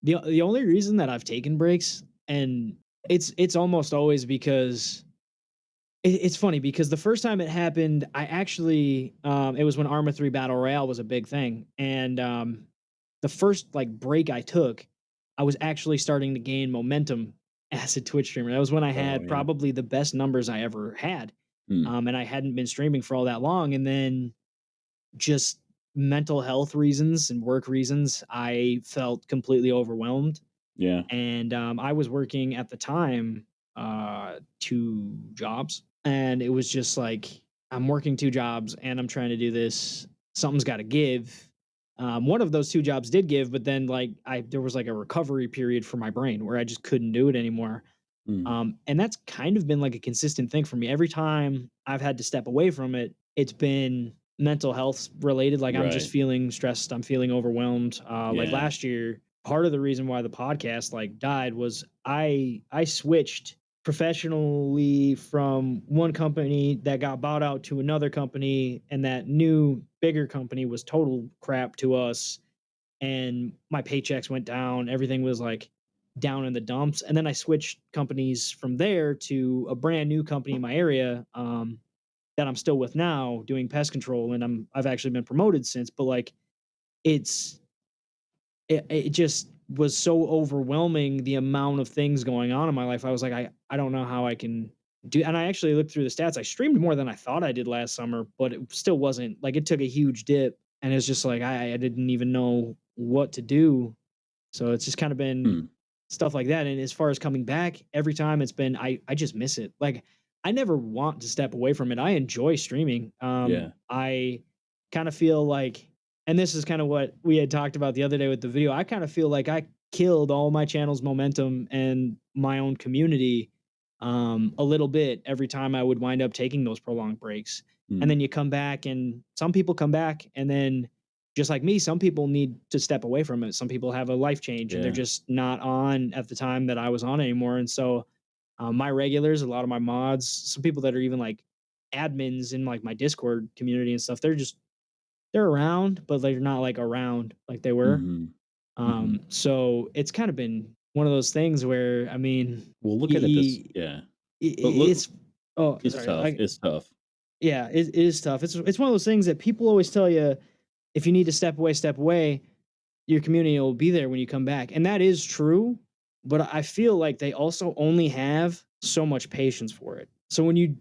The only reason that I've taken breaks, and it's almost always because it's funny because the first time it happened, I actually it was when Arma 3 Battle Royale was a big thing, and the first like break I took, I was actually starting to gain momentum as a Twitch streamer. That was when I Oh, had yeah. probably the best numbers I ever had, Mm, and I hadn't been streaming for all that long, and then just mental health reasons and work reasons, I felt completely overwhelmed. yeah. And I was working at the time 2 jobs, and it was just like I'm working 2 jobs and I'm trying to do this. Something's got to give. One of those 2 jobs did give, but then like I there was like a recovery period for my brain where I just couldn't do it anymore. Mm, And that's kind of been like a consistent thing for me. Every time I've had to step away from it, it's been mental health related. Like I'm just right. feeling stressed. I'm feeling overwhelmed. Like Yeah. last year, part of the reason why the podcast like died was I switched professionally from one company that got bought out to another company, and that new bigger company was total crap to us, and my paychecks went down. Everything was like down in the dumps. And then I switched companies from there to a brand new company in my area that I'm still with now doing pest control. And I've actually been promoted since, but like it's, it just was so overwhelming the amount of things going on in my life. I was like, I don't know how I can do. And I actually looked through the stats. I streamed more than I thought I did last summer, but it still wasn't like it took a huge dip. And it's just like I didn't even know what to do. So it's just kind of been Mm, stuff like that. And as far as coming back, every time it's been I just miss it. Like I never want to step away from it. I enjoy streaming. yeah. I kind of feel like, and this is kind of what we had talked about the other day with the video. I kind of feel like I killed all my channel's momentum and my own community a little bit every time I would wind up taking those prolonged breaks. And Mm, then you come back, and some people come back, and then just like me, some people need to step away from it. Some people have a life change and they're yeah. just not on at the time that I was on anymore. And so my regulars, a lot of my mods, some people that are even like admins in like my Discord community and stuff, they're around, but they're not like around like they were. Mhm. Mhm. So it's kind of been one of those things where I mean, Well, look y- at it this y- yeah. But look, it's oh it's sorry, tough, it's tough. yeah, it is tough. It's one of those things that people always tell you if you need to step away, your community will be there when you come back. And that is true, but I feel like they also only have so much patience for it. So when you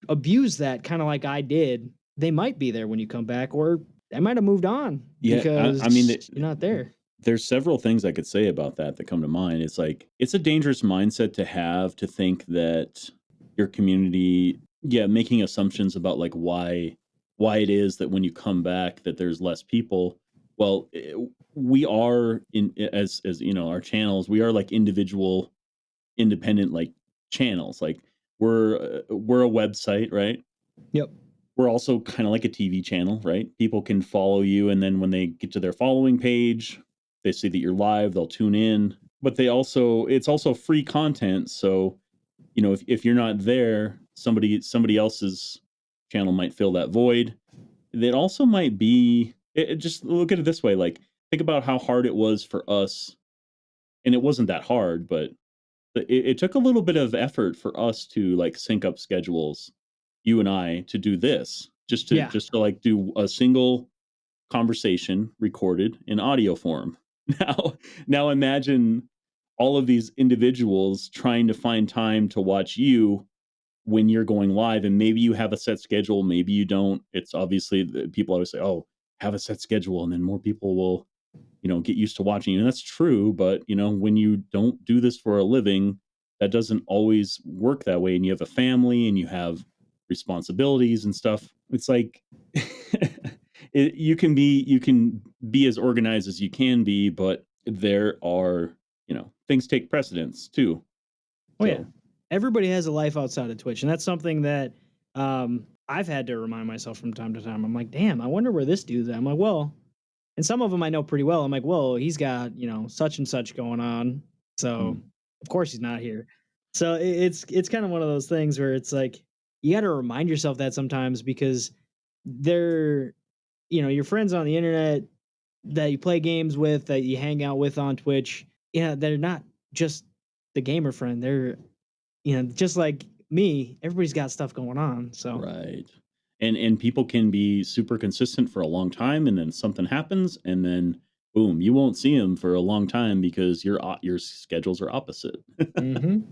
abuse that kind of like I did, they might be there when you come back, or they might have moved on Yeah, I mean, because you're not there. there's several things I could say about that that come to mind. It's like, it's a dangerous mindset to have to think that your community yeah, making assumptions about, like, why it is that when you come back that there's less people. Well, we are in as, you know, our channels, we are like individual independent, like, channels, like, we're a website, right? Yep. We're also kinda like a TV channel, right? People can follow you, and then when they get to their following page, they see that you're live, they'll tune in, but they also it's also free content, so, you know, if you're not there, somebody else's channel might fill that void. That also might be it just look at it this way, like, think about how hard it was for us, and it wasn't that hard, but it took a little bit of effort for us to like sync up schedules, you and I, to do this, Yeah. just to like do a single conversation recorded in audio form. Now, now imagine all of these individuals trying to find time to watch you when you're going live, and maybe you have a set schedule, maybe you don't. It's obviously people always say, "Oh, have a set schedule, and then more people will you know, get used to watching you. And that's true, but you know, when you don't do this for a living, that doesn't always work that way. And you have a family and you have responsibilities and stuff. It's like you can be as organized as you can be, but there are you know things take precedence too. Oh yeah. So Everybody has a life outside of Twitch, and that's something that I've had to remind myself from time to time. I'm like, damn, I wonder where this dude's at. I'm like, well, and some of them I know pretty well. I'm like, well, he's got such and such going on, so mm, of course he's not here. So it's kind of one of those things where it's like you got to remind yourself that sometimes because they're your friends on the internet that you play games with, that you hang out with on Twitch. yeah, they're not just the gamer friend. They're, just like me, everybody's got stuff going on. So, Right. And people can be super consistent for a long time, and then something happens, and then boom, you won't see them for a long time because your schedules are opposite. mhm.